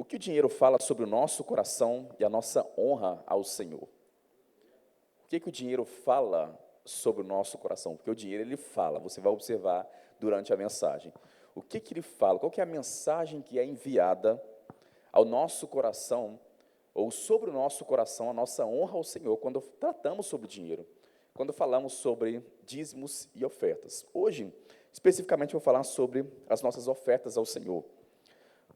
O que o dinheiro fala sobre o nosso coração e a nossa honra ao Senhor? O que o dinheiro fala sobre o nosso coração? Porque o dinheiro, ele fala, você vai observar durante a mensagem. O que ele fala? Qual que é a mensagem que é enviada ao nosso coração, ou sobre o nosso coração, a nossa honra ao Senhor, quando tratamos sobre dinheiro, quando falamos sobre dízimos e ofertas? Hoje, especificamente, eu vou falar sobre as nossas ofertas ao Senhor.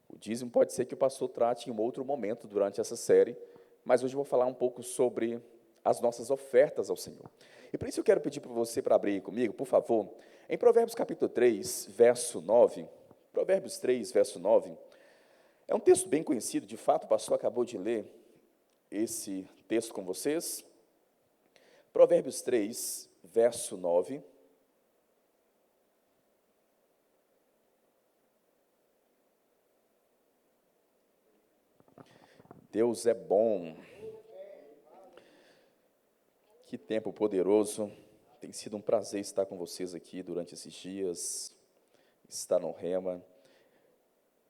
O dízimo pode ser que o pastor trate em um outro momento durante essa série, mas hoje eu vou falar um pouco sobre as nossas ofertas ao Senhor. E por isso eu quero pedir para você para abrir comigo, por favor, em Provérbios capítulo 3, verso 9. Provérbios 3, verso 9. É um texto bem conhecido, de fato, o pastor acabou de ler esse texto com vocês. Provérbios 3, verso 9. Deus é bom. Que tempo poderoso. Tem sido um prazer estar com vocês aqui durante esses dias, estar no Rema,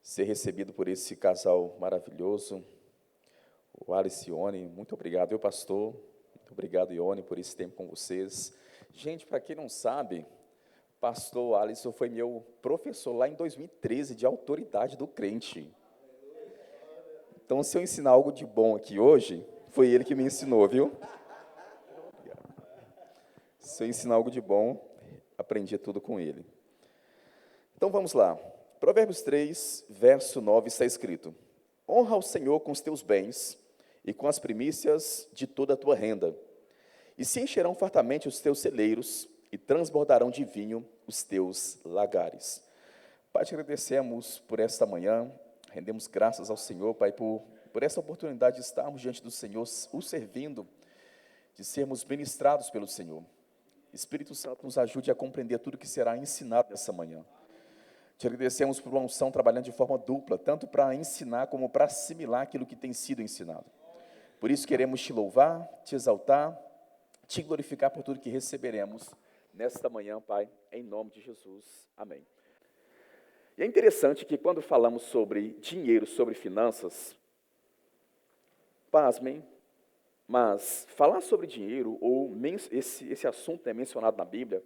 ser recebido por esse casal maravilhoso, o Alice e Ione. Muito obrigado, meu pastor. Muito obrigado, Ione, por esse tempo com vocês. Gente, para quem não sabe, pastor Alisson foi meu professor lá em 2013 de autoridade do crente. Então, se eu ensinar algo de bom aqui hoje, foi ele que me ensinou, viu? Se eu ensinar algo de bom, aprendi tudo com ele. Então, vamos lá. Provérbios 3, verso 9, está escrito: honra ao Senhor com os teus bens e com as primícias de toda a tua renda, e se encherão fartamente os teus celeiros, e transbordarão de vinho os teus lagares. Pai, te agradecemos por esta manhã, rendemos graças ao Senhor, Pai, por essa oportunidade de estarmos diante do Senhor, o servindo, de sermos ministrados pelo Senhor. Espírito Santo, nos ajude a compreender tudo que será ensinado nessa manhã. Te agradecemos por uma unção trabalhando de forma dupla, tanto para ensinar como para assimilar aquilo que tem sido ensinado. Por isso queremos te louvar, te exaltar, te glorificar por tudo que receberemos nesta manhã, Pai, em nome de Jesus. Amém. E é interessante que quando falamos sobre dinheiro, sobre finanças, pasmem, mas falar sobre dinheiro, ou esse assunto é mencionado na Bíblia,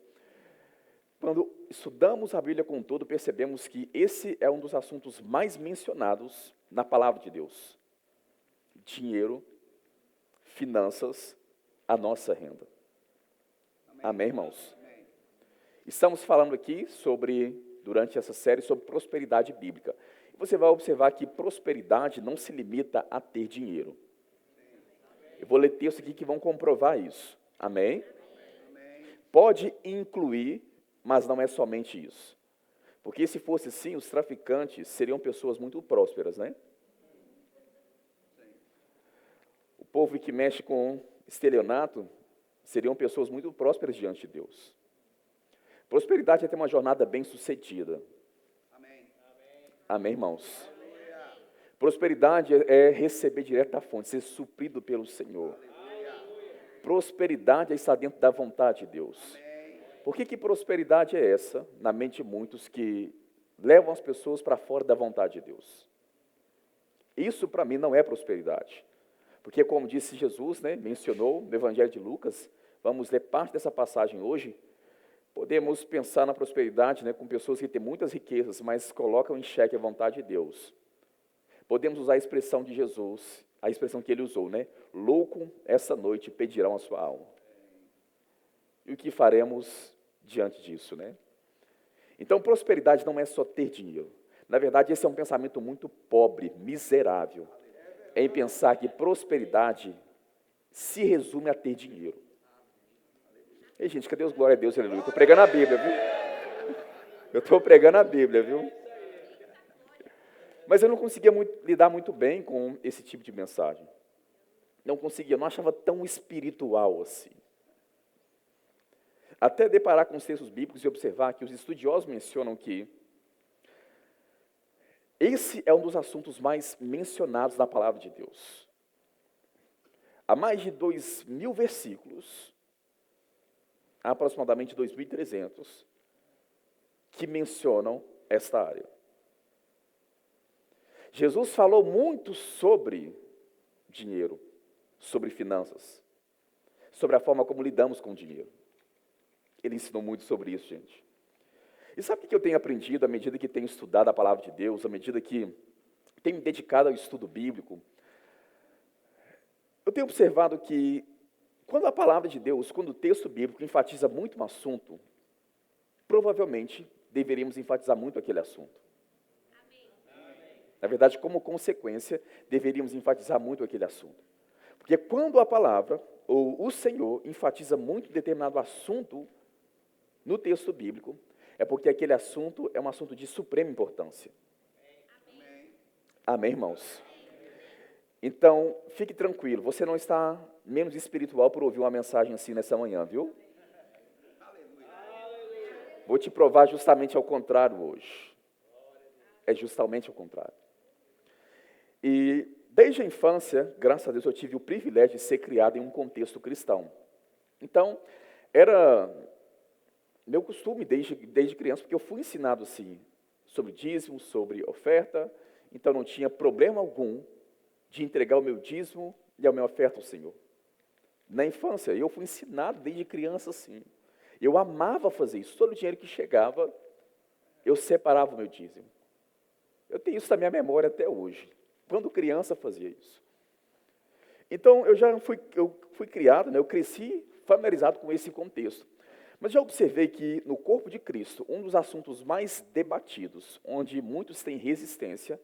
quando estudamos a Bíblia como um todo, percebemos que esse é um dos assuntos mais mencionados na palavra de Deus. Dinheiro, finanças, a nossa renda. Amém, irmãos? Amém. Estamos falando aqui durante essa série, sobre prosperidade bíblica. E você vai observar que prosperidade não se limita a ter dinheiro. Eu vou ler textos aqui que vão comprovar isso. Amém? Pode incluir, mas não é somente isso. Porque se fosse assim, os traficantes seriam pessoas muito prósperas, né? O povo que mexe com estelionato seriam pessoas muito prósperas diante de Deus. Prosperidade é ter uma jornada bem-sucedida. Amém. Amém, irmãos? Aleluia. Prosperidade é receber direto da fonte, ser suprido pelo Senhor. Aleluia. Prosperidade é estar dentro da vontade de Deus. Amém. Por que prosperidade é essa, na mente de muitos, que levam as pessoas para fora da vontade de Deus? Isso, para mim, não é prosperidade. Porque, como disse Jesus, né, mencionou no Evangelho de Lucas, vamos ler parte dessa passagem hoje. Podemos pensar na prosperidade, né, com pessoas que têm muitas riquezas, mas colocam em xeque a vontade de Deus. Podemos usar a expressão de Jesus, a expressão que ele usou, né? Louco, essa noite pedirão a sua alma. E o que faremos diante disso, né? Então, prosperidade não é só ter dinheiro. Na verdade, esse é um pensamento muito pobre, miserável, em pensar que prosperidade se resume a ter dinheiro. Ei, gente, cadê os glória a Deus, aleluia? Estou pregando a Bíblia, viu? Eu estou pregando a Bíblia, viu? Mas eu não conseguia lidar muito bem com esse tipo de mensagem. Não conseguia, não achava tão espiritual assim. Até deparar com os textos bíblicos e observar que os estudiosos mencionam que esse é um dos assuntos mais mencionados na palavra de Deus. Há mais de 2.000 versículos, há aproximadamente 2.300, que mencionam esta área. Jesus falou muito sobre dinheiro, sobre finanças, sobre a forma como lidamos com o dinheiro. Ele ensinou muito sobre isso, gente. E sabe o que eu tenho aprendido à medida que tenho estudado a palavra de Deus, à medida que tenho me dedicado ao estudo bíblico? Eu tenho observado que quando a palavra de Deus, quando o texto bíblico enfatiza muito um assunto, provavelmente deveríamos enfatizar muito aquele assunto. Na verdade, como consequência, deveríamos enfatizar muito aquele assunto. Porque quando a palavra, ou o Senhor, enfatiza muito determinado assunto no texto bíblico, é porque aquele assunto é um assunto de suprema importância. Amém, irmãos? Então, fique tranquilo, você não está menos espiritual por ouvir uma mensagem assim nessa manhã, viu? Vou te provar justamente ao contrário hoje. É justamente ao contrário. E desde a infância, graças a Deus, eu tive o privilégio de ser criado em um contexto cristão. Então, era meu costume desde criança, porque eu fui ensinado assim, sobre dízimo, sobre oferta, então não tinha problema algum de entregar o meu dízimo e a minha oferta ao Senhor. Na infância, eu fui ensinado desde criança assim. Eu amava fazer isso. Todo o dinheiro que chegava, eu separava o meu dízimo. Eu tenho isso na minha memória até hoje. Quando criança, fazia isso. Então, eu fui criado, eu cresci familiarizado com esse contexto. Mas já observei que no corpo de Cristo, um dos assuntos mais debatidos, onde muitos têm resistência,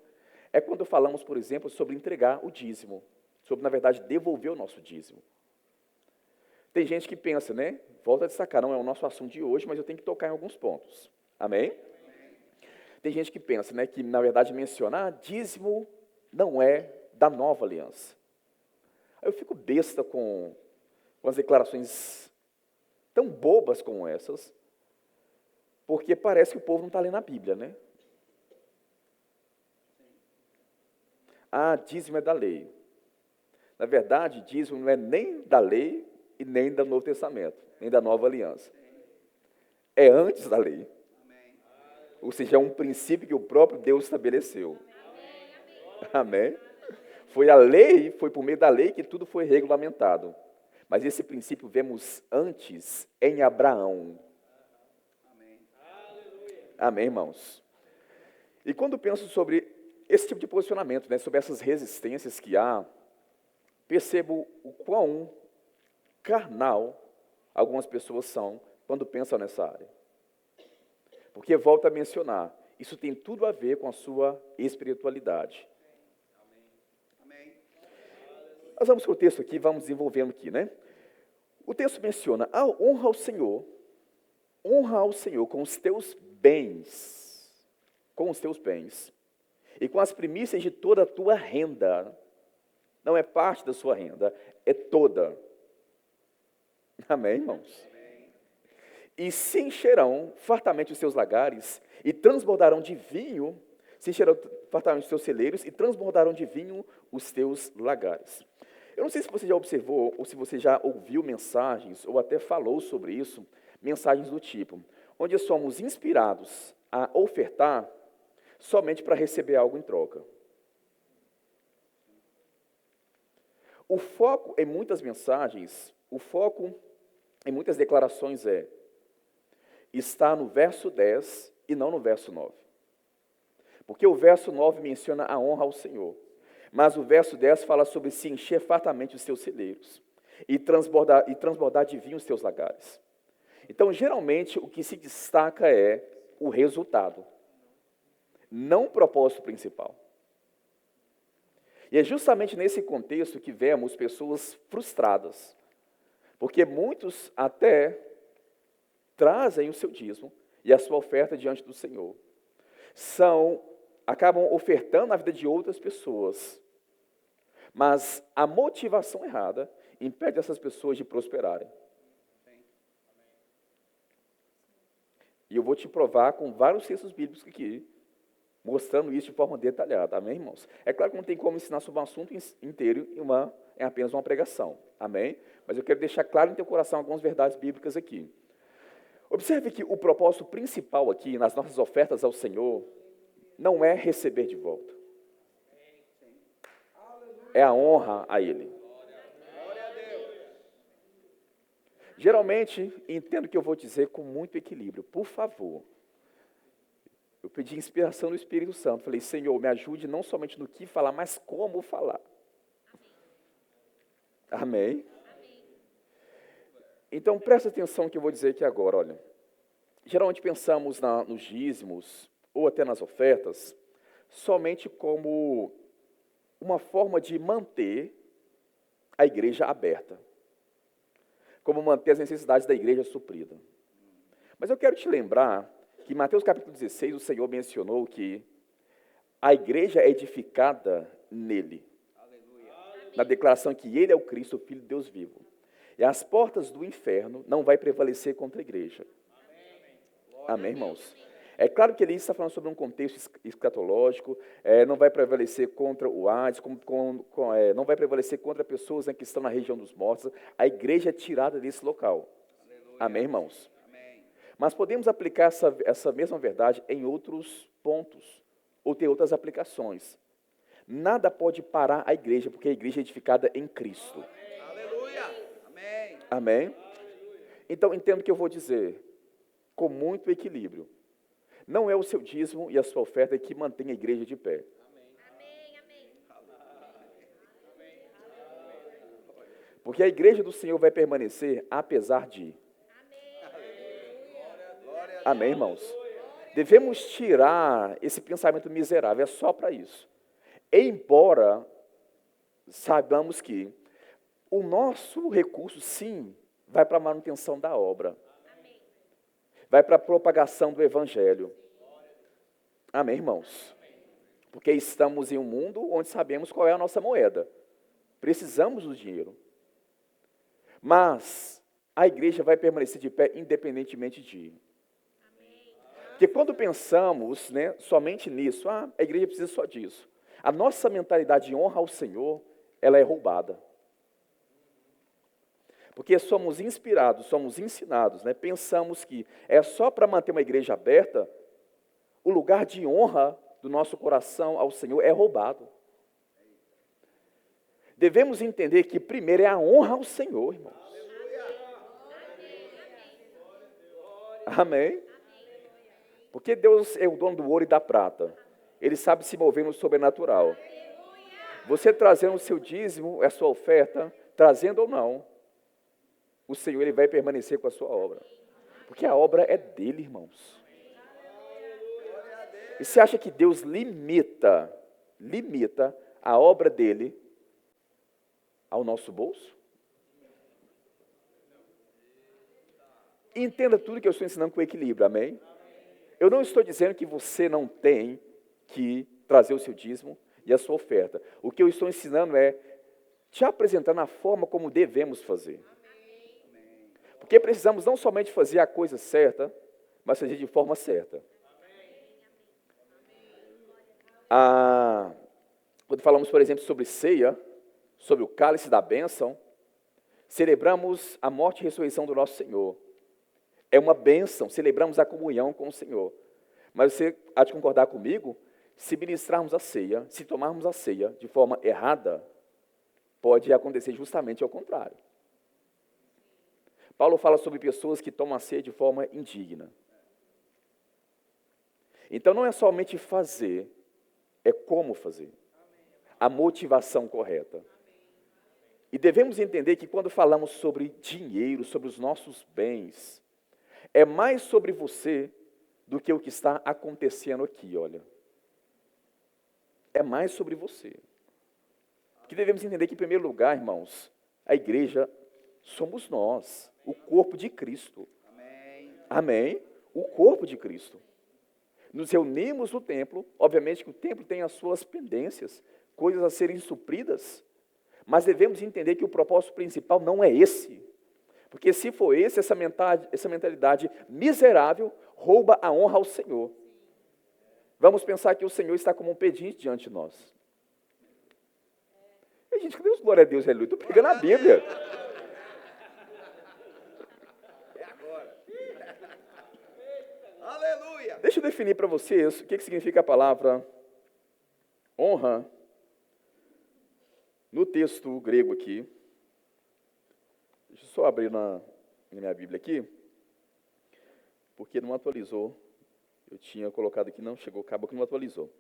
é quando falamos, por exemplo, sobre entregar o dízimo, sobre, na verdade, devolver o nosso dízimo. Tem gente que pensa, né? Volto a destacar, não é o nosso assunto de hoje, mas eu tenho que tocar em alguns pontos. Amém? Tem gente que pensa, né, que, na verdade, mencionar dízimo não é da nova aliança. Eu fico besta com as declarações tão bobas como essas, porque parece que o povo não está lendo a Bíblia, né? Ah, dízimo é da lei. Na verdade, dízimo não é nem da lei e nem do Novo Testamento, nem da Nova Aliança. É antes da lei. Ou seja, é um princípio que o próprio Deus estabeleceu. Amém? Foi a lei, foi por meio da lei que tudo foi regulamentado. Mas esse princípio vemos antes em Abraão. Amém, irmãos? E quando penso sobre esse tipo de posicionamento, né, sobre essas resistências que há, percebo o quão carnal algumas pessoas são quando pensam nessa área. Porque, volto a mencionar, isso tem tudo a ver com a sua espiritualidade. Nós vamos para o texto aqui, vamos desenvolvendo aqui, né? O texto menciona, honra ao Senhor com os teus bens, e com as primícias de toda a tua renda. Não é parte da sua renda, é toda. Amém, irmãos? E se encherão fartamente os seus lagares, e transbordarão de vinho, se encherão fartamente os teus celeiros, e transbordarão de vinho os teus lagares. Eu não sei se você já observou, ou se você já ouviu mensagens, ou até falou sobre isso, mensagens do tipo, onde somos inspirados a ofertar somente para receber algo em troca. O foco em muitas mensagens, o foco em muitas declarações está no verso 10 e não no verso 9. Porque o verso 9 menciona a honra ao Senhor. Mas o verso 10 fala sobre se encher fartamente os teus celeiros e transbordar de vinho os teus lagares. Então, geralmente, o que se destaca é o resultado, não o propósito principal. E é justamente nesse contexto que vemos pessoas frustradas, porque muitos até trazem o seu dízimo e a sua oferta diante do Senhor. Acabam ofertando na vida de outras pessoas, mas a motivação errada impede essas pessoas de prosperarem. E eu vou te provar com vários textos bíblicos aqui, mostrando isso de forma detalhada, amém, irmãos? É claro que não tem como ensinar sobre um assunto inteiro em apenas uma pregação, amém? Mas eu quero deixar claro em teu coração algumas verdades bíblicas aqui. Observe que o propósito principal aqui, nas nossas ofertas ao Senhor, não é receber de volta. é a honra a Ele. Geralmente, entendo o que eu vou dizer com muito equilíbrio. Por favor, eu pedi inspiração do Espírito Santo. Falei, Senhor, me ajude não somente no que falar, mas como falar. Amém? Então, presta atenção no que eu vou dizer aqui agora, olha. Geralmente pensamos nos dízimos, ou até nas ofertas, somente como uma forma de manter a igreja aberta. Como manter as necessidades da igreja suprida. Mas eu quero te lembrar que em Mateus capítulo 16, o Senhor mencionou que a igreja é edificada nele. Na declaração que ele é o Cristo, o Filho de Deus vivo. E as portas do inferno não vai prevalecer contra a igreja. Amém, irmãos? É claro que ele está falando sobre um contexto escatológico, não vai prevalecer contra o Hades, não vai prevalecer contra pessoas que estão na região dos mortos. A igreja é tirada desse local. Aleluia. Amém, irmãos? Amém. Mas podemos aplicar essa mesma verdade em outros pontos, ou ter outras aplicações. Nada pode parar a igreja, porque a igreja é edificada em Cristo. Aleluia. Amém. Amém? Então, entendo o que eu vou dizer, com muito equilíbrio. Não é o seu dízimo e a sua oferta que mantém a igreja de pé. Amém. Porque a igreja do Senhor vai permanecer apesar de. Amém, irmãos? Devemos tirar esse pensamento miserável, é só para isso. Embora saibamos que o nosso recurso, sim, vai para a manutenção da obra. Vai para a propagação do Evangelho. Amém, irmãos? Porque estamos em um mundo onde sabemos qual é a nossa moeda. Precisamos do dinheiro. Mas a igreja vai permanecer de pé independentemente de. Porque quando pensamos, somente nisso, a igreja precisa só disso. A nossa mentalidade de honra ao Senhor, ela é roubada. Porque somos inspirados, somos ensinados, pensamos que é só para manter uma igreja aberta, o lugar de honra do nosso coração ao Senhor é roubado. Devemos entender que primeiro é a honra ao Senhor, irmãos. Amém? Porque Deus é o dono do ouro e da prata. Ele sabe se mover no sobrenatural. Você trazendo o seu dízimo, a sua oferta, trazendo ou não, o Senhor ele vai permanecer com a sua obra. Porque a obra é dele, irmãos. E você acha que Deus limita a obra dele ao nosso bolso? Entenda tudo que eu estou ensinando com equilíbrio, amém? Eu não estou dizendo que você não tem que trazer o seu dízimo e a sua oferta. O que eu estou ensinando é te apresentar na forma como devemos fazer. Porque precisamos não somente fazer a coisa certa, mas fazer de forma certa. Quando falamos, por exemplo, sobre ceia, sobre o cálice da bênção, celebramos a morte e ressurreição do nosso Senhor. É uma bênção, celebramos a comunhão com o Senhor. Mas você há de concordar comigo, se ministrarmos a ceia, se tomarmos a ceia de forma errada, pode acontecer justamente ao contrário. Paulo fala sobre pessoas que tomam a ceia de forma indigna. Então não é somente fazer, é como fazer. A motivação correta. E devemos entender que quando falamos sobre dinheiro, sobre os nossos bens, é mais sobre você do que o que está acontecendo aqui, olha. É mais sobre você. Porque devemos entender que, em primeiro lugar, irmãos, a igreja somos nós, o corpo de Cristo. Amém. Amém? O corpo de Cristo. Nos reunimos no templo, obviamente que o templo tem as suas pendências, coisas a serem supridas, mas devemos entender que o propósito principal não é esse. Porque se for esse, essa mentalidade miserável rouba a honra ao Senhor. Vamos pensar que o Senhor está como um pedinte diante de nós. E, gente, cadê os glória a Deus, aleluia? Estou pregando a Bíblia. É agora. Aleluia. Deixa eu definir para vocês o que significa a palavra honra No texto grego aqui, deixa eu só abrir na minha Bíblia aqui, porque não atualizou. Eu tinha colocado aqui, não chegou, acabou que não atualizou.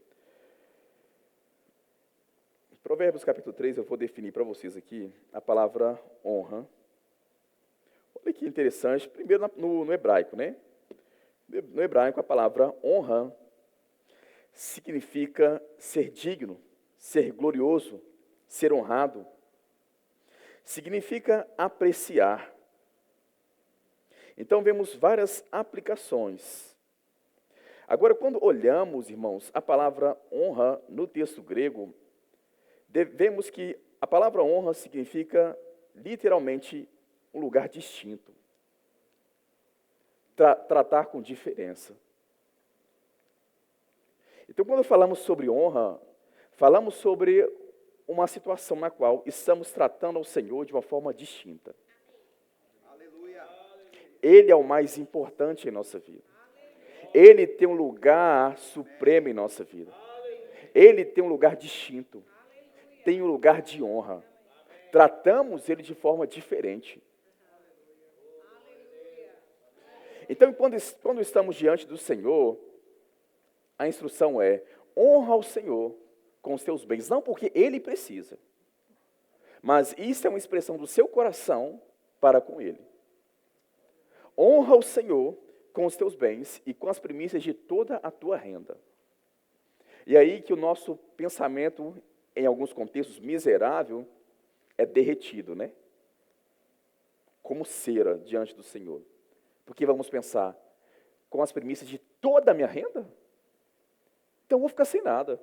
Provérbios capítulo 3, eu vou definir para vocês aqui a palavra honra. Olha que interessante, primeiro no hebraico, né? No hebraico, a palavra honra significa ser digno, ser glorioso, ser honrado. Significa apreciar. Então, vemos várias aplicações. Agora, quando olhamos, irmãos, a palavra honra no texto grego, vemos que a palavra honra significa, literalmente, um lugar distinto. Tratar com diferença. Então, quando falamos sobre honra, falamos sobre uma situação na qual estamos tratando ao Senhor de uma forma distinta. Aleluia. Ele é o mais importante em nossa vida. Ele tem um lugar supremo em nossa vida. Ele tem um lugar distinto. Tem um lugar de honra. Tratamos ele de forma diferente. Então, quando estamos diante do Senhor, a instrução é: honra ao Senhor com os teus bens, não porque Ele precisa, mas isso é uma expressão do seu coração para com Ele. Honra o Senhor com os teus bens e com as primícias de toda a tua renda. E aí que o nosso pensamento, em alguns contextos, miserável, é derretido, né? Como cera diante do Senhor. Porque vamos pensar, com as primícias de toda a minha renda? Então eu vou ficar sem nada.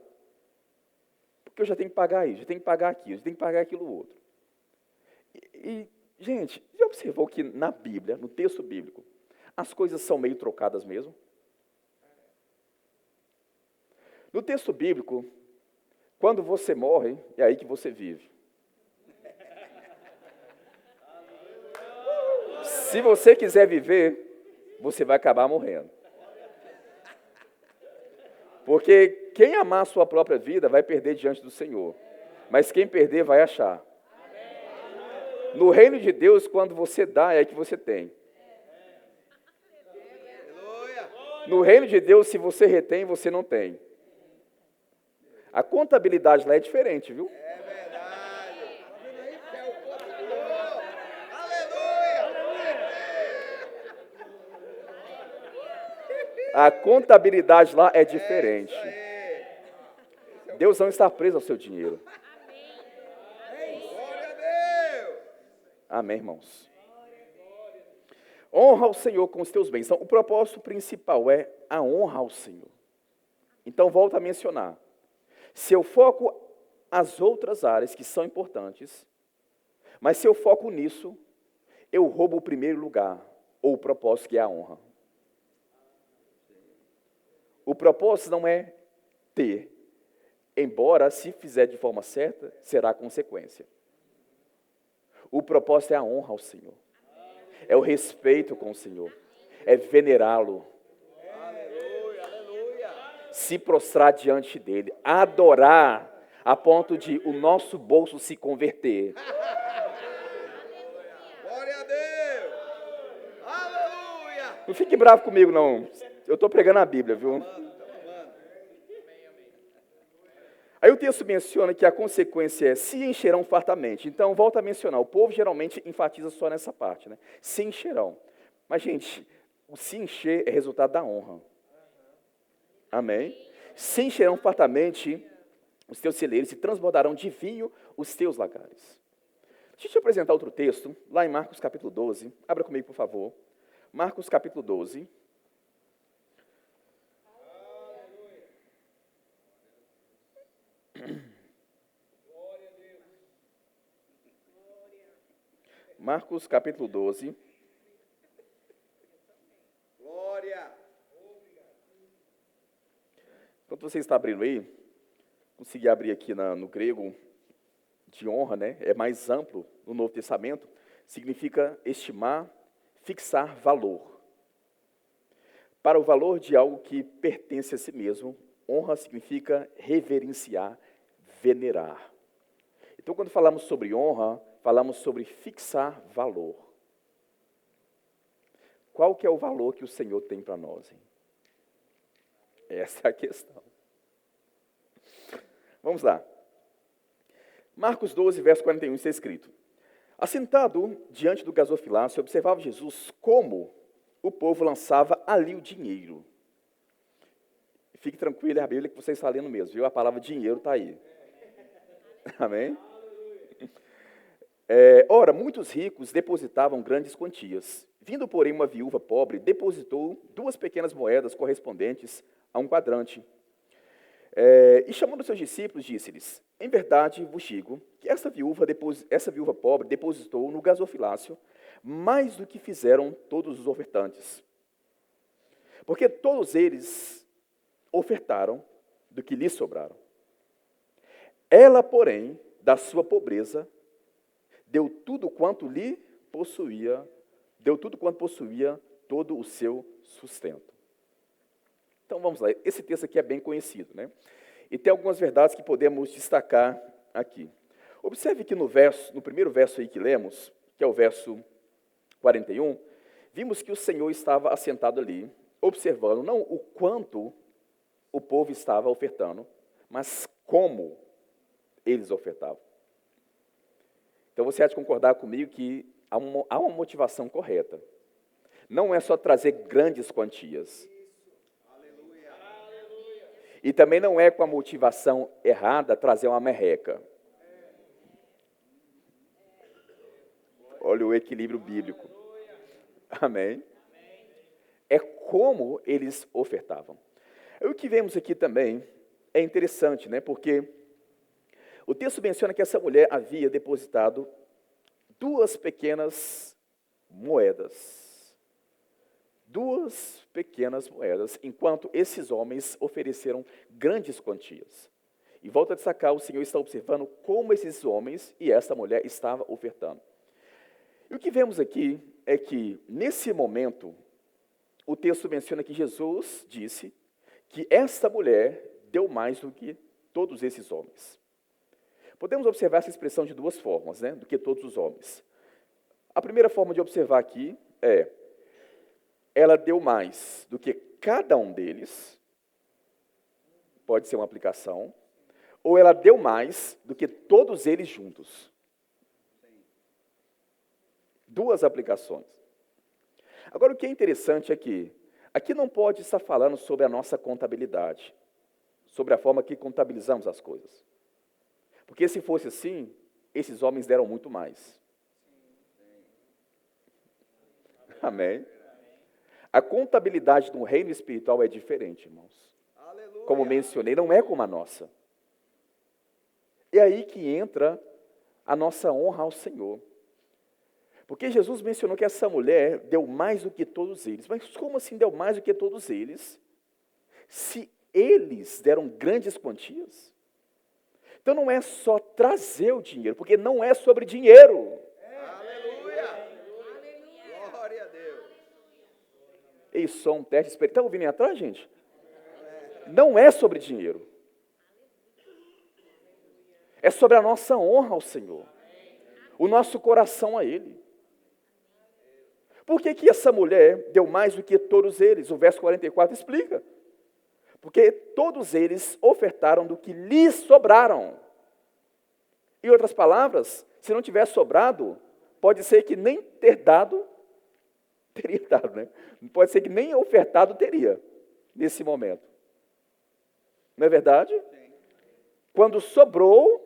Porque eu já tenho que pagar isso, já tenho que pagar aquilo, já tenho que pagar aquilo outro. Gente, já observou que na Bíblia, no texto bíblico, as coisas são meio trocadas mesmo? No texto bíblico, quando você morre, é aí que você vive. Se você quiser viver, você vai acabar morrendo. Porque quem amar a sua própria vida vai perder diante do Senhor. Mas quem perder vai achar. No reino de Deus, quando você dá, é que você tem. No reino de Deus, se você retém, você não tem. A contabilidade lá é diferente, viu? A contabilidade lá é diferente. Deus não está preso ao seu dinheiro. Amém, irmãos? Honra ao Senhor com os teus bens. Então, o propósito principal é a honra ao Senhor. Então, volto a mencionar. Se eu foco as outras áreas que são importantes, mas se eu foco nisso, eu roubo o primeiro lugar, ou o propósito que é a honra. O propósito não é ter, embora se fizer de forma certa, será consequência. O propósito é a honra ao Senhor. É o respeito com o Senhor. É venerá-lo. Se prostrar diante dele. Adorar a ponto de o nosso bolso se converter. Glória a Deus. Aleluia. Não fique bravo comigo, não. Eu estou pregando a Bíblia, viu? Aí o texto menciona que a consequência é se encherão fartamente. Então, volta a mencionar, o povo geralmente enfatiza só nessa parte, né? Se encherão. Mas, gente, o se encher é resultado da honra. Amém? Se encherão fartamente os teus celeiros e transbordarão de vinho os teus lagares. Deixa eu te apresentar outro texto, lá em Marcos capítulo 12. Abra comigo, por favor. Marcos capítulo 12. Marcos capítulo 12. Glória. Enquanto você está abrindo aí, consegui abrir aqui no grego de honra, né? É mais amplo no Novo Testamento. Significa estimar, fixar valor. Para o valor de algo que pertence a si mesmo, honra significa reverenciar, venerar. Então, quando falamos sobre honra, falamos sobre fixar valor. Qual que é o valor que o Senhor tem para nós? Hein? Essa é a questão. Vamos lá. Marcos 12, verso 41, está escrito: assentado diante do gasofilácio, observava Jesus como o povo lançava ali o dinheiro. Fique tranquilo, é a Bíblia que você está lendo mesmo, viu? A palavra dinheiro está aí. Amém? Ora, muitos ricos depositavam grandes quantias. Vindo, porém, uma viúva pobre, depositou 2 pequenas moedas correspondentes a um quadrante. E chamando seus discípulos, disse-lhes: em verdade vos digo que essa viúva pobre depositou no gasofilácio mais do que fizeram todos os ofertantes. Porque todos eles ofertaram do que lhes sobraram. Ela, porém, da sua pobreza, deu tudo quanto possuía todo o seu sustento. Então vamos lá, esse texto aqui é bem conhecido, né? E tem algumas verdades que podemos destacar aqui. Observe que no primeiro verso aí que lemos, que é o verso 41, vimos que o Senhor estava assentado ali, observando não o quanto o povo estava ofertando, mas como eles ofertavam. Então você há de concordar comigo que há uma motivação correta. Não é só trazer grandes quantias. E também não é com a motivação errada trazer uma merreca. Olha o equilíbrio bíblico. Amém? É como eles ofertavam. O que vemos aqui também é interessante, né? Porque o texto menciona que essa mulher havia depositado 2 pequenas moedas. 2 pequenas moedas, enquanto esses homens ofereceram grandes quantias. E volta a destacar, o Senhor está observando como esses homens e essa mulher estavam ofertando. E o que vemos aqui é que, nesse momento, o texto menciona que Jesus disse que esta mulher deu mais do que todos esses homens. Podemos observar essa expressão de 2 formas, né? Do que todos os homens. A primeira forma de observar aqui é: ela deu mais do que cada um deles, pode ser uma aplicação, ou ela deu mais do que todos eles juntos. 2 aplicações. Agora, o que é interessante é que aqui não pode estar falando sobre a nossa contabilidade, sobre a forma que contabilizamos as coisas. Porque se fosse assim, esses homens deram muito mais. Amém? A contabilidade no reino espiritual é diferente, irmãos. Aleluia. Como mencionei, não é como a nossa. É aí que entra a nossa honra ao Senhor. Porque Jesus mencionou que essa mulher deu mais do que todos eles. Mas como assim deu mais do que todos eles? Se eles deram grandes quantias? Então não é só trazer o dinheiro, porque não é sobre dinheiro. Ei, só um teste. Está ouvindo aí atrás, gente? Não é sobre dinheiro. É sobre a nossa honra ao Senhor. O nosso coração a Ele. Por que essa mulher deu mais do que todos eles? O verso 44 explica. Porque todos eles ofertaram do que lhes sobraram. Em outras palavras, se não tivesse sobrado, pode ser que nem ter dado, teria dado, né? Pode ser que nem ofertado teria, nesse momento. Não é verdade? Sim. Quando sobrou,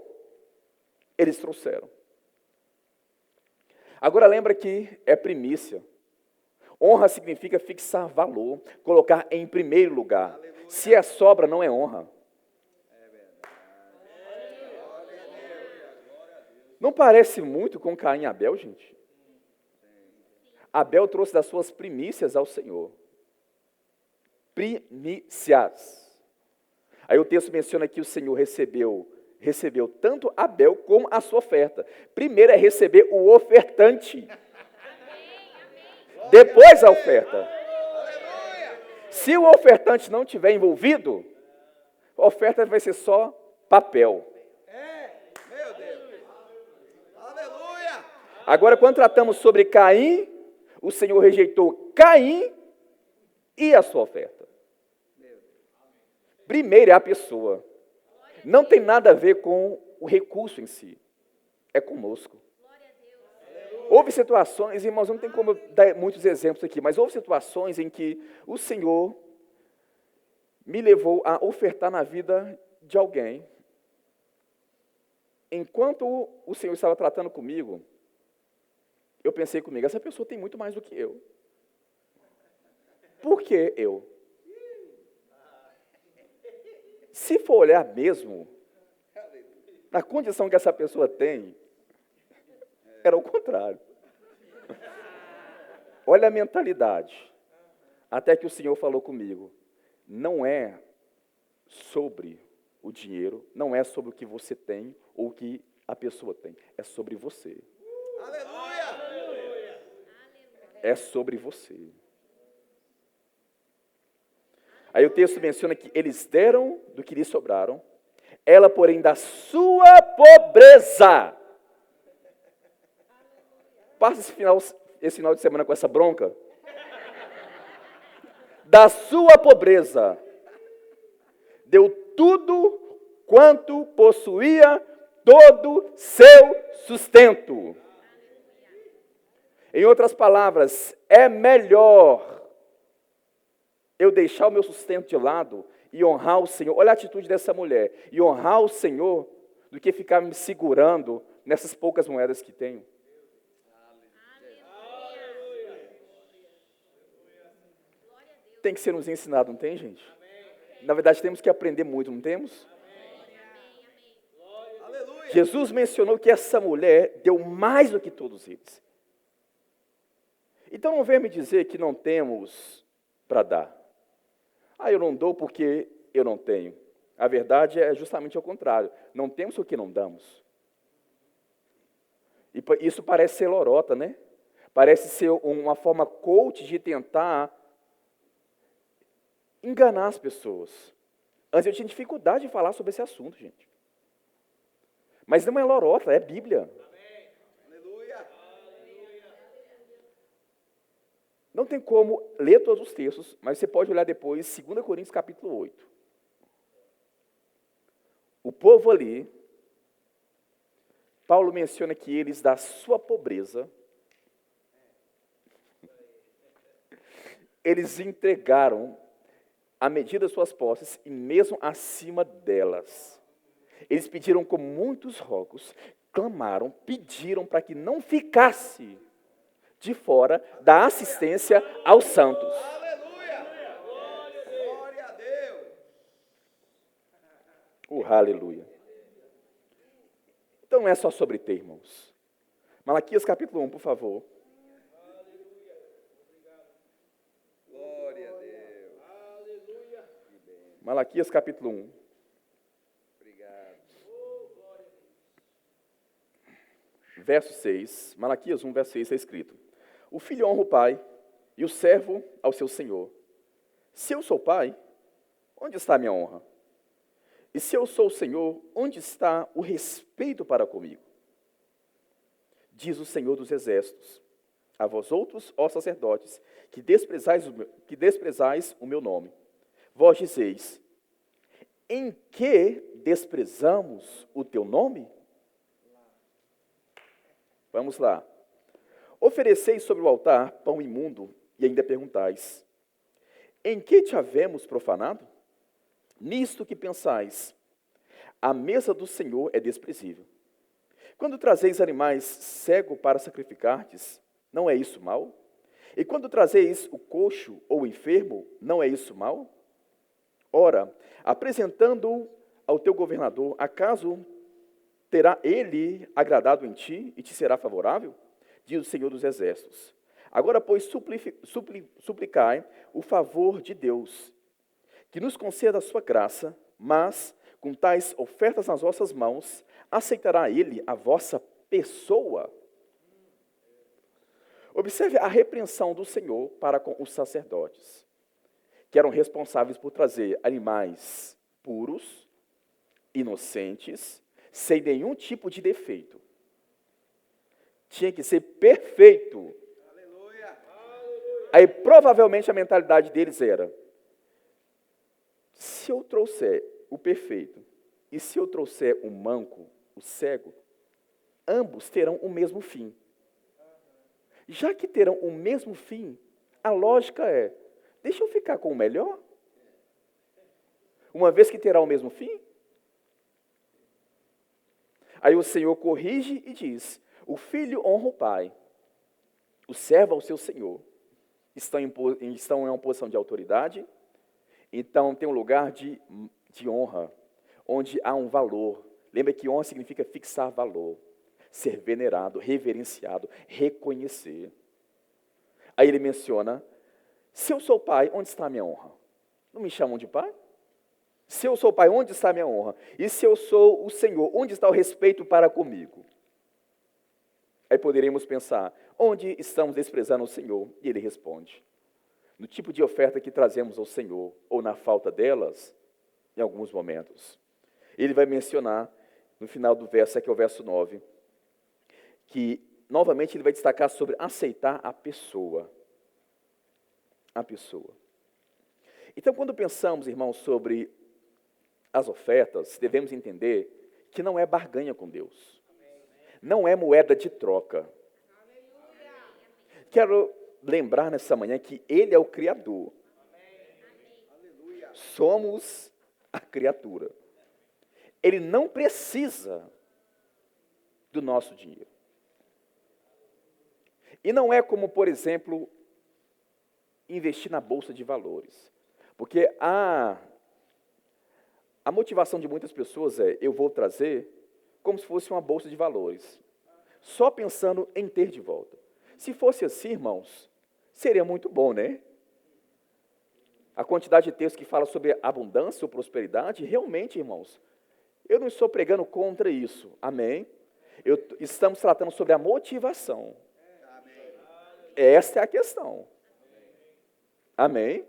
eles trouxeram. Agora lembra que é primícia. Honra significa fixar valor, colocar em primeiro lugar. Aleluia. Se é sobra, não é honra. Não parece muito com Caim e Abel, gente? Abel trouxe das suas primícias ao Senhor. Primícias. Aí o texto menciona que o Senhor recebeu tanto Abel como a sua oferta. Primeiro é receber o ofertante. Depois a oferta. Se o ofertante não estiver envolvido, a oferta vai ser só papel. Agora, quando tratamos sobre Caim, o Senhor rejeitou Caim e a sua oferta. Primeiro é a pessoa. Não tem nada a ver com o recurso em si. É conosco. Houve situações, irmãos, não tem como dar muitos exemplos aqui, mas houve situações em que o Senhor me levou a ofertar na vida de alguém. Enquanto o Senhor estava tratando comigo, eu pensei comigo, essa pessoa tem muito mais do que eu. Por que eu? Se for olhar mesmo, na condição que essa pessoa tem, era o contrário. Olha a mentalidade. Até que o Senhor falou comigo, não é sobre o dinheiro, não é sobre o que você tem ou o que a pessoa tem, é sobre você. Aleluia! É sobre você. Aí o texto menciona que eles deram do que lhes sobraram, ela, porém, da sua pobreza. Passa esse final de semana com essa bronca. Da sua pobreza, deu tudo quanto possuía, todo seu sustento. Em outras palavras, é melhor eu deixar o meu sustento de lado e honrar o Senhor. Olha a atitude dessa mulher. E honrar o Senhor do que ficar me segurando nessas poucas moedas que tenho. Tem que ser nos ensinado, não tem, gente? Na verdade, temos que aprender muito, não temos? Aleluia! Jesus mencionou que essa mulher deu mais do que todos eles. Então não venha me dizer que não temos para dar. Eu não dou porque eu não tenho. A verdade é justamente ao contrário. Não temos porque não damos. E isso parece ser lorota, né? Parece ser uma forma coach de tentar enganar as pessoas. Antes eu tinha dificuldade de falar sobre esse assunto, gente. Mas não é lorota, é Bíblia. Aleluia! Não tem como ler todos os textos, mas você pode olhar depois 2 Coríntios capítulo 8. O povo ali, Paulo menciona que eles, da sua pobreza, eles entregaram a medida das suas posses e mesmo acima delas. Eles pediram com muitos rogos, clamaram, pediram para que não ficasse de fora da assistência aos santos. Aleluia! Glória a Deus! Aleluia. Então não é só sobre ter, irmãos. Malaquias capítulo 1, por favor. Glória a Deus! Malaquias capítulo 1. Obrigado. Verso 6. Malaquias 1, verso 6 está escrito: o filho honra o pai e o servo ao seu senhor. Se eu sou pai, onde está a minha honra? E se eu sou o Senhor, onde está o respeito para comigo? Diz o Senhor dos Exércitos: a vós outros, ó sacerdotes, que desprezais o meu nome. Vós dizeis: em que desprezamos o teu nome? Vamos lá. Ofereceis sobre o altar pão imundo, e ainda perguntais: em que te havemos profanado? Nisto que pensais: a mesa do Senhor é desprezível. Quando trazeis animais cegos para sacrificardes, não é isso mal? E quando trazeis o coxo ou o enfermo, não é isso mal? Ora, apresentando-o ao teu governador, acaso terá ele agradado em ti e te será favorável? Diz o Senhor dos Exércitos. Agora, pois, suplicai o favor de Deus, que nos conceda a sua graça, mas, com tais ofertas nas vossas mãos, aceitará ele a vossa pessoa? Observe a repreensão do Senhor para com os sacerdotes, que eram responsáveis por trazer animais puros, inocentes, sem nenhum tipo de defeito. tinha que ser perfeito. Aleluia. Aí provavelmente a mentalidade deles era: se eu trouxer o perfeito e se eu trouxer o manco, o cego, ambos terão o mesmo fim. Já que terão o mesmo fim, a lógica é: deixa eu ficar com o melhor, uma vez que terá o mesmo fim. Aí o Senhor corrige e diz: o filho honra o pai, o servo ao seu senhor. Estão em uma posição de autoridade, então tem um lugar de honra, onde há um valor. Lembra que honra significa fixar valor, ser venerado, reverenciado, reconhecer. Aí ele menciona: se eu sou pai, onde está a minha honra? Não me chamam de pai? Se eu sou pai, onde está a minha honra? E se eu sou o Senhor, onde está o respeito para comigo? Aí poderíamos pensar: onde estamos desprezando o Senhor? E ele responde: no tipo de oferta que trazemos ao Senhor, ou na falta delas, em alguns momentos. Ele vai mencionar, no final do verso, que é o verso 9, que, novamente, ele vai destacar sobre aceitar a pessoa. A pessoa. Então, quando pensamos, irmãos, sobre as ofertas, devemos entender que não é barganha com Deus. Não é moeda de troca. Quero lembrar nessa manhã que Ele é o Criador. Somos a criatura. Ele não precisa do nosso dinheiro. E não é como, por exemplo, investir na bolsa de valores. Porque a motivação de muitas pessoas é: eu vou trazer como se fosse uma bolsa de valores, só pensando em ter de volta. Se fosse assim, irmãos, seria muito bom, né? A quantidade de textos que fala sobre abundância ou prosperidade, realmente, irmãos, eu não estou pregando contra isso, amém? Estamos tratando sobre a motivação. Esta é a questão. Amém?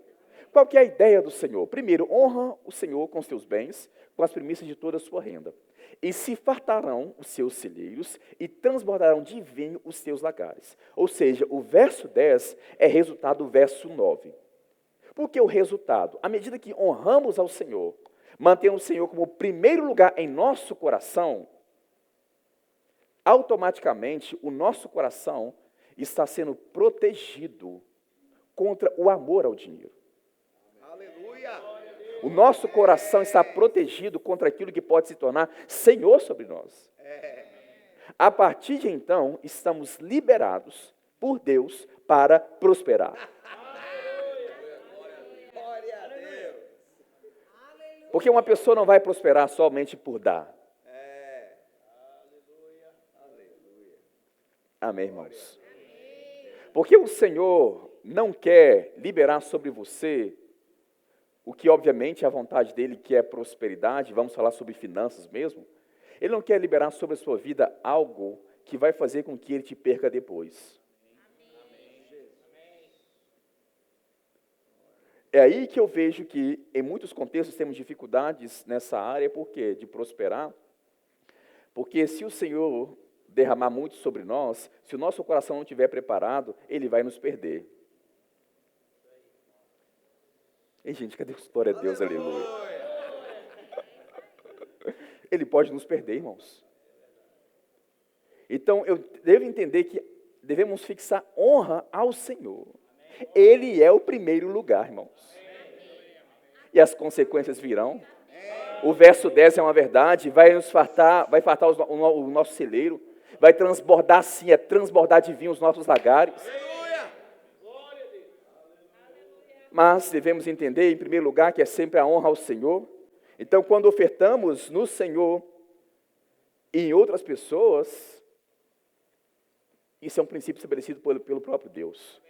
Qual que é a ideia do Senhor? Primeiro, honra o Senhor com os teus bens, com as primícias de toda a sua renda. E se fartarão os seus celeiros e transbordarão de vinho os teus lagares. Ou seja, o verso 10 é resultado do verso 9. Por que o resultado? À medida que honramos ao Senhor, mantendo o Senhor como primeiro lugar em nosso coração, automaticamente o nosso coração está sendo protegido contra o amor ao dinheiro. Aleluia. O nosso coração está protegido contra aquilo que pode se tornar senhor sobre nós. A partir de então, estamos liberados por Deus para prosperar. Glória a Deus. Porque uma pessoa não vai prosperar somente por dar. Amém, irmãos? Porque o Senhor não quer liberar sobre você o que obviamente é a vontade dele, que é prosperidade. Vamos falar sobre finanças mesmo. Ele não quer liberar sobre a sua vida algo que vai fazer com que ele te perca depois. É aí que eu vejo que, em muitos contextos, temos dificuldades nessa área. Por quê? De prosperar. Porque se o Senhor derramar muito sobre nós, se o nosso coração não estiver preparado, Ele vai nos perder. Ei, gente, cadê o glória a Deus, aleluia? Ele pode nos perder, irmãos. Então, eu devo entender que devemos fixar honra ao Senhor. Ele é o primeiro lugar, irmãos. E as consequências virão. O verso 10 é uma verdade, vai fartar o nosso celeiro, vai transbordar sim, transbordar de vinho os nossos lagares. Mas devemos entender, em primeiro lugar, que é sempre a honra ao Senhor. Então, quando ofertamos no Senhor e em outras pessoas, isso é um princípio estabelecido pelo próprio Deus.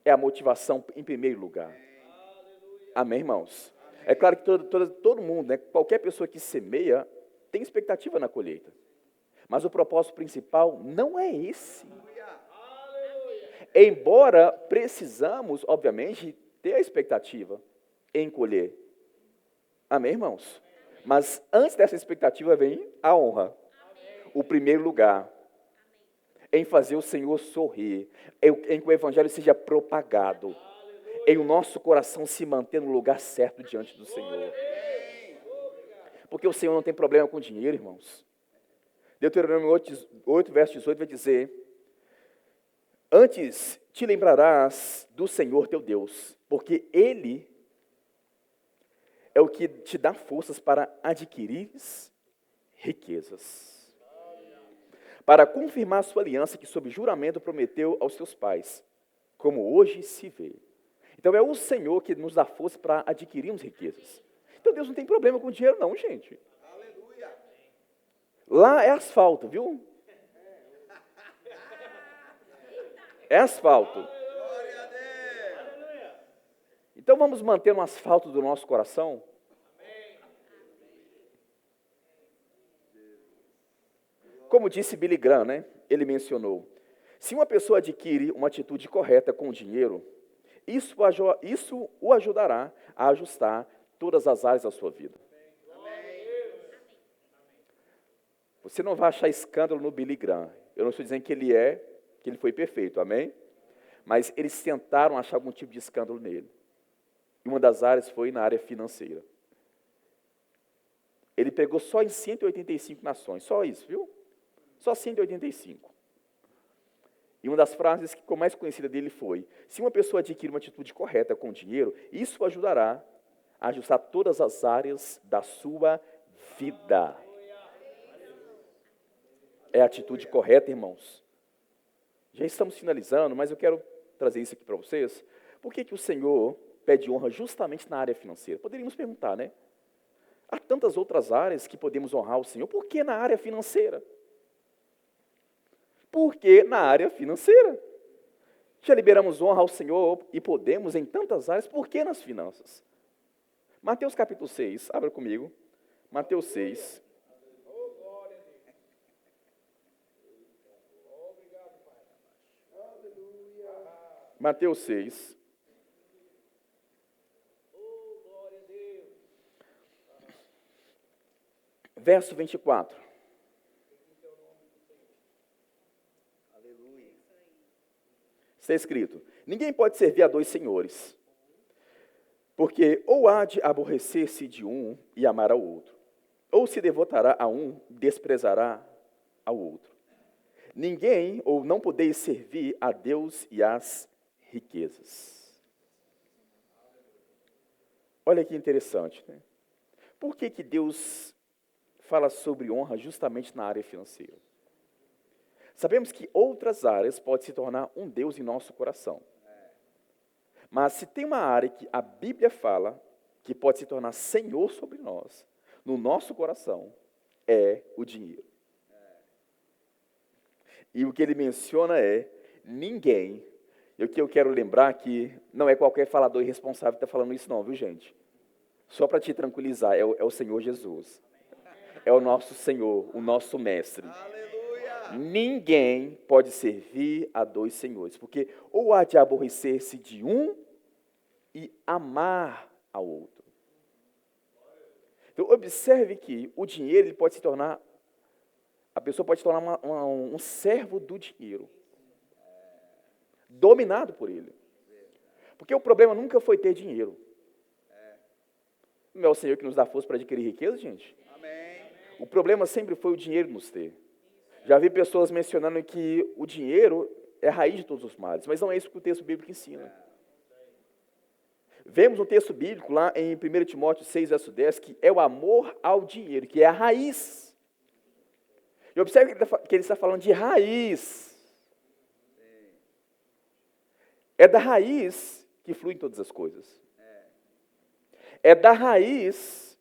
É a motivação em primeiro lugar. Amém, irmãos? É claro que todo mundo, né, qualquer pessoa que semeia, tem expectativa na colheita. Mas o propósito principal não é esse. Embora precisamos, obviamente, ter a expectativa em colher. Amém, irmãos? Mas antes dessa expectativa vem a honra. O primeiro lugar. em fazer o Senhor sorrir, em que o Evangelho seja propagado, em o nosso coração se manter no lugar certo diante do Senhor. Porque o Senhor não tem problema com dinheiro, irmãos. Deuteronômio 8, verso 18 vai dizer: antes te lembrarás do Senhor teu Deus, porque Ele é o que te dá forças para adquirir riquezas, para confirmar a sua aliança que sob juramento prometeu aos teus pais, como hoje se vê. Então é o Senhor que nos dá força para adquirirmos riquezas. Então Deus não tem problema com dinheiro não, gente. Aleluia. Lá é asfalto, viu? É asfalto. Glória a Deus. Então vamos manter no asfalto do nosso coração? Como disse Billy Graham, né? Ele mencionou: se uma pessoa adquire uma atitude correta com o dinheiro, isso o ajudará a ajustar todas as áreas da sua vida. Você não vai achar escândalo no Billy Graham. Eu não estou dizendo que ele foi perfeito, amém? Mas eles tentaram achar algum tipo de escândalo nele. E uma das áreas foi na área financeira. Ele pregou só em 185 nações, só isso, viu? Só 185. E uma das frases que ficou mais conhecida dele foi: se uma pessoa adquire uma atitude correta com o dinheiro, isso o ajudará a ajustar todas as áreas da sua vida. É a atitude correta, irmãos. Já estamos finalizando, mas eu quero trazer isso aqui para vocês. Por que o Senhor pede honra justamente na área financeira? Poderíamos perguntar, né? Há tantas outras áreas que podemos honrar o Senhor. Por que na área financeira? Por que na área financeira? Já liberamos honra ao Senhor e podemos em tantas áreas, por que nas finanças? Mateus capítulo 6, abra comigo. Mateus 6. Mateus 6. Verso 24. Aleluia. Está escrito: ninguém pode servir a dois senhores, porque ou há de aborrecer-se de um e amar ao outro, ou se devotará a um e desprezará ao outro. Ninguém, ou não podeis servir a Deus e às riquezas. Olha que interessante, né? Por que Deus fala sobre honra justamente na área financeira? Sabemos que outras áreas podem se tornar um Deus em nosso coração. Mas se tem uma área que a Bíblia fala que pode se tornar Senhor sobre nós, no nosso coração, é o dinheiro. E o que ele menciona é: ninguém. E o que eu quero lembrar que não é qualquer falador irresponsável que está falando isso não, viu, gente? Só para te tranquilizar, é o Senhor Jesus. É o nosso Senhor, o nosso Mestre. Aleluia. Ninguém pode servir a dois senhores, porque ou há de aborrecer-se de um e amar ao outro. Então, observe que o dinheiro ele pode se tornar, a pessoa pode se tornar um servo do dinheiro, dominado por ele. Porque o problema nunca foi ter dinheiro. Não é o Senhor que nos dá força para adquirir riqueza, gente? Amém. O problema sempre foi o dinheiro nos ter. Já vi pessoas mencionando que o dinheiro é a raiz de todos os males, mas não é isso que o texto bíblico ensina. Vemos no texto bíblico, lá em 1 Timóteo 6, verso 10, que é o amor ao dinheiro, que é a raiz. E observe que ele está falando de raiz. É da raiz que fluem todas as coisas. É da raiz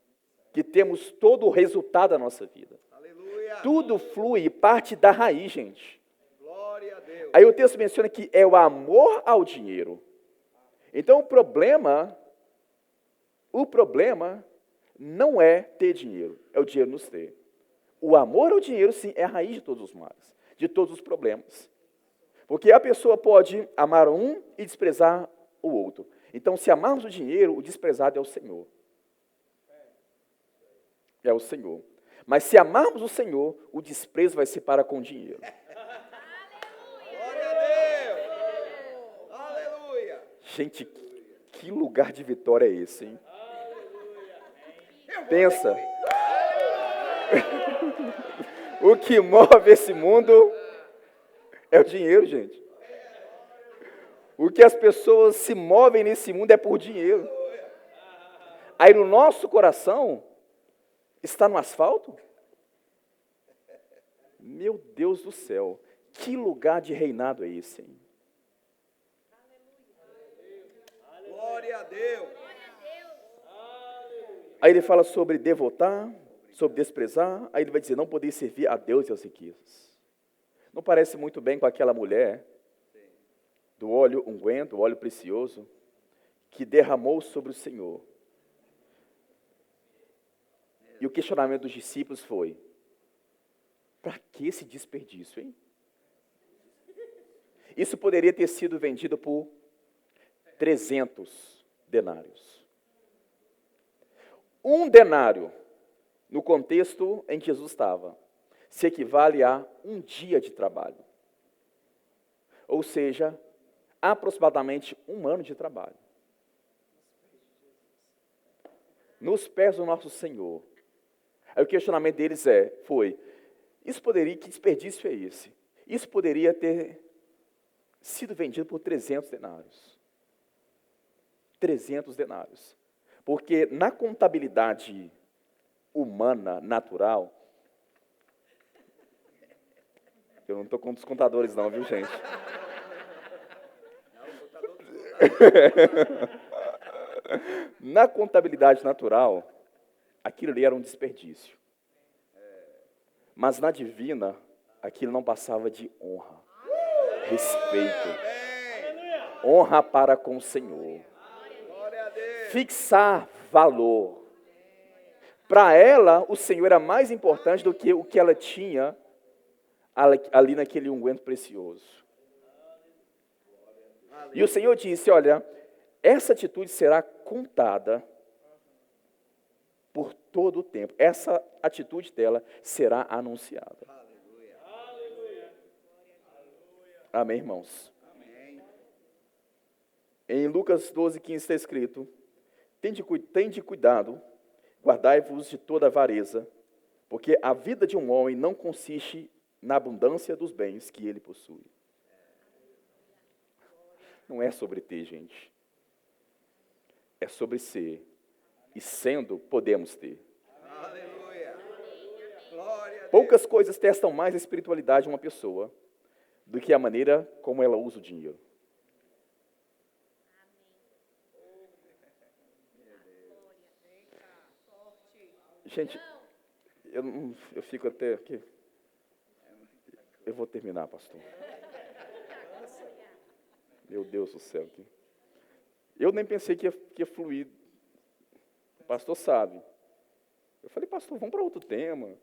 que temos todo o resultado da nossa vida. Aleluia. Tudo flui e parte da raiz, gente. Glória a Deus. Aí o texto menciona que é o amor ao dinheiro. Então o problema não é ter dinheiro, é o dinheiro nos ter. O amor ao dinheiro, sim, é a raiz de todos os males, de todos os problemas. Porque a pessoa pode amar um e desprezar o outro. Então, se amarmos o dinheiro, o desprezado é o Senhor. É o Senhor. Mas se amarmos o Senhor, o desprezo vai ser para com o dinheiro. Gente, que lugar de vitória é esse, hein? Pensa. O que move esse mundo é o dinheiro, gente. O que as pessoas se movem nesse mundo é por dinheiro. Aí no nosso coração, está no asfalto? Meu Deus do céu, que lugar de reinado é esse, hein? Glória a Deus. Aí ele fala sobre devotar, sobre desprezar, aí ele vai dizer, não poder servir a Deus e às riquezas. Não parece muito bem com aquela mulher do óleo unguento, o óleo precioso, que derramou sobre o Senhor. E o questionamento dos discípulos foi, para que esse desperdício, hein? Isso poderia ter sido vendido por 300 denários. Um denário, no contexto em que Jesus estava, se equivale a um dia de trabalho. Ou seja, aproximadamente 1 ano de trabalho. Nos pés do nosso Senhor. Aí o questionamento deles foi, que desperdício é esse? Isso poderia ter sido vendido por 300 denários. 300 denários. Porque na contabilidade humana, natural, eu não estou com os contadores não, viu, gente? Na contabilidade natural, aquilo ali era um desperdício. Mas na divina, aquilo não passava de honra, respeito, honra para com o Senhor. Fixar valor. Para ela, o Senhor era mais importante do que o que ela tinha ali naquele unguento precioso. E o Senhor disse, olha, essa atitude será contada por todo o tempo. Essa atitude dela será anunciada. Amém, irmãos? Em Lucas 12:15 está escrito, tende cuidado, guardai-vos de toda avareza, porque a vida de um homem não consiste na abundância dos bens que ele possui. Não é sobre ter, gente. É sobre ser. E sendo, podemos ter. Aleluia. Glória a Deus. Poucas coisas testam mais a espiritualidade de uma pessoa do que a maneira como ela usa o dinheiro. Gente, eu fico até aqui. Eu vou terminar, pastor. Meu Deus do céu. Eu nem pensei que ia fluir. O pastor sabe. Eu falei, pastor, vamos para outro tema.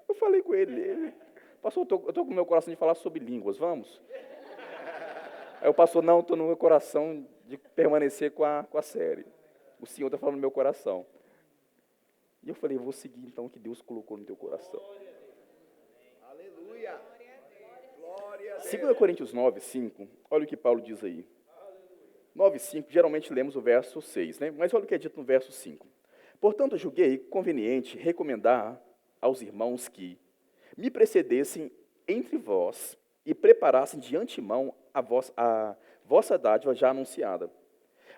Eu falei com ele. Pastor, eu estou com o meu coração de falar sobre línguas, vamos? Aí o pastor, não, estou no meu coração de permanecer com a série. O Senhor está falando no meu coração. E eu falei, eu vou seguir então o que Deus colocou no teu coração. Aleluia. Glória a Deus. 2 Coríntios 9:5, olha o que Paulo diz aí. 9:5, geralmente lemos o verso 6, né? Mas olha o que é dito no verso 5. Portanto, julguei conveniente recomendar aos irmãos que me precedessem entre vós e preparassem de antemão a vossa dádiva já anunciada,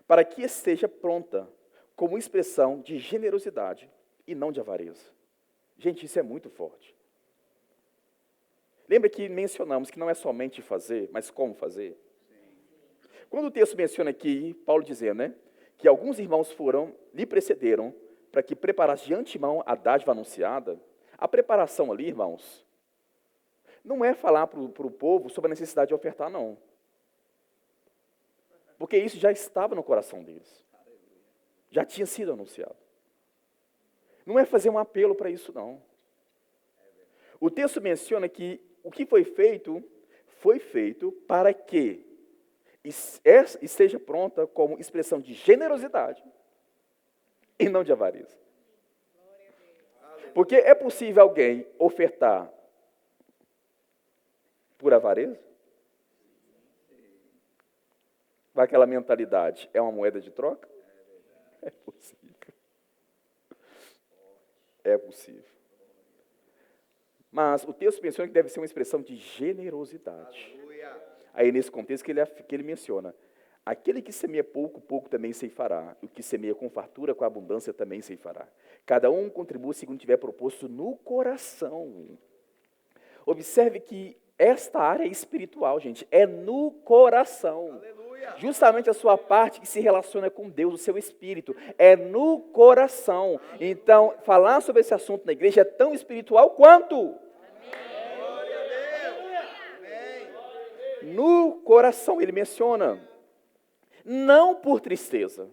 para que esteja pronta como expressão de generosidade e não de avareza. Gente, isso é muito forte. Lembra que mencionamos que não é somente fazer, mas como fazer? Quando o texto menciona aqui, Paulo dizendo, né, que alguns irmãos lhe precederam para que preparasse de antemão a dádiva anunciada, a preparação ali, irmãos, não é falar para o povo sobre a necessidade de ofertar, não. Porque isso já estava no coração deles. Já tinha sido anunciado. Não é fazer um apelo para isso, não. O texto menciona que o que foi feito para que esteja pronta como expressão de generosidade e não de avareza. Porque é possível alguém ofertar por avareza? com aquela mentalidade, é uma moeda de troca? É possível. É possível. Mas o texto menciona que deve ser uma expressão de generosidade. Aleluia. Aí nesse contexto que ele menciona, aquele que semeia pouco, pouco também ceifará. E o que semeia com fartura, com abundância também ceifará. Cada um contribua segundo tiver proposto no coração. Observe que esta área é espiritual, gente, é no coração. Aleluia. Justamente a sua parte que se relaciona com Deus, o seu espírito, é no coração. Então, falar sobre esse assunto na igreja é tão espiritual quanto? Glória a Deus. Amém. No coração, ele menciona, não por tristeza,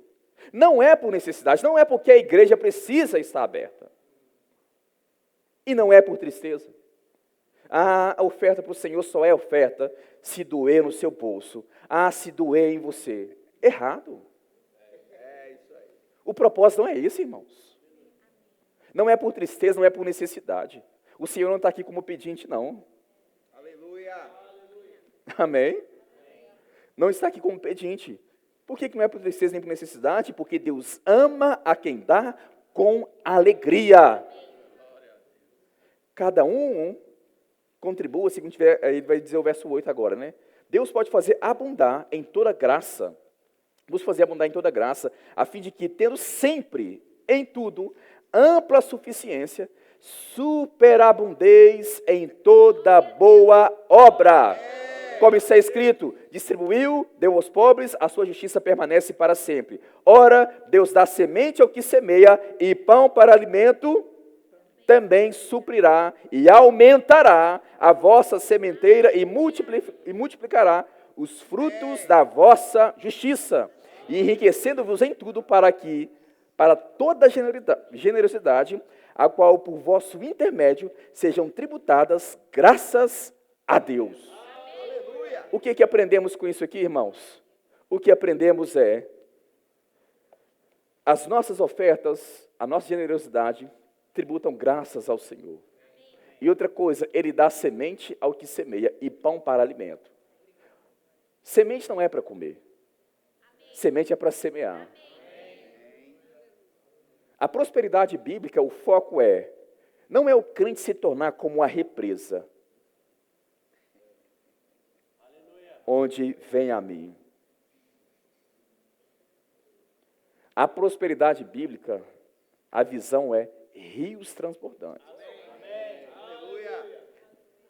não é por necessidade, não é porque a igreja precisa estar aberta. E não é por tristeza. A oferta para o Senhor só é oferta se doer no seu bolso. Se doer em você. Errado. É isso aí. O propósito não é esse, irmãos. Não é por tristeza, não é por necessidade. O Senhor não está aqui como pedinte, não. Aleluia. Amém? Não está aqui como pedinte. Por que não é por tristeza nem por necessidade? Porque Deus ama a quem dá com alegria. Cada um contribua, segundo tiver, ele vai dizer o verso 8 agora, né? Deus pode fazer abundar em toda graça, nos fazer abundar em toda graça, a fim de que, tendo sempre, em tudo, ampla suficiência, superabundez em toda boa obra. Como está escrito, distribuiu, deu aos pobres, a sua justiça permanece para sempre. Ora, Deus dá semente ao que semeia, e pão para alimento também suprirá e aumentará a vossa sementeira e multiplicará os frutos da vossa justiça, e enriquecendo-vos em tudo para toda generosidade, a qual por vosso intermédio sejam tributadas graças a Deus. Aleluia. O que aprendemos com isso aqui, irmãos? O que aprendemos é as nossas ofertas, a nossa generosidade, tributam graças ao Senhor. E outra coisa, Ele dá semente ao que semeia e pão para alimento. Semente não é para comer. Semente é para semear. A prosperidade bíblica, o foco não é o crente se tornar como a represa, onde vem a mim. A prosperidade bíblica, a visão é rios transbordantes. Aleluia.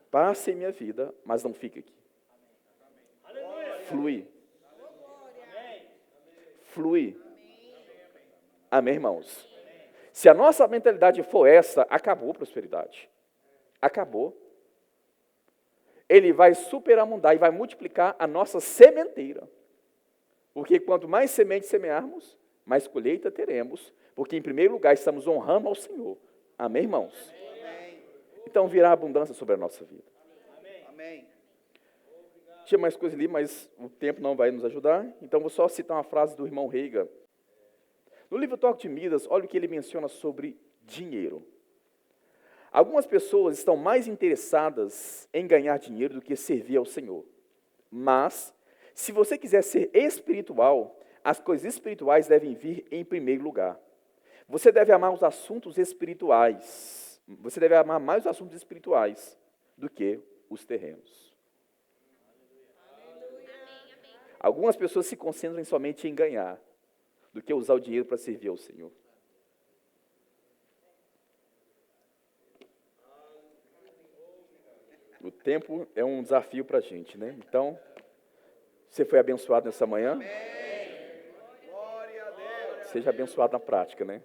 Passe em minha vida, mas não fique aqui. Flui. Flui. Amém, irmãos? Se a nossa mentalidade for essa, acabou a prosperidade. Acabou. Ele vai superabundar e vai multiplicar a nossa sementeira. Porque quanto mais semente semearmos, mais colheita teremos. Porque, em primeiro lugar, estamos honrando ao Senhor. Amém, irmãos? Amém. Então, virá abundância sobre a nossa vida. Amém. Tinha mais coisa ali, mas o tempo não vai nos ajudar. Então, vou só citar uma frase do irmão Reiga. No livro Toque de Midas, olha o que ele menciona sobre dinheiro. Algumas pessoas estão mais interessadas em ganhar dinheiro do que servir ao Senhor. Mas, se você quiser ser espiritual, as coisas espirituais devem vir em primeiro lugar. Você deve amar os assuntos espirituais. Você deve amar mais os assuntos espirituais do que os terrenos. Algumas pessoas se concentram somente em ganhar, do que usar o dinheiro para servir ao Senhor. O tempo é um desafio para a gente, né? Então, você foi abençoado nessa manhã? Glória a Deus. Seja abençoado na prática, né?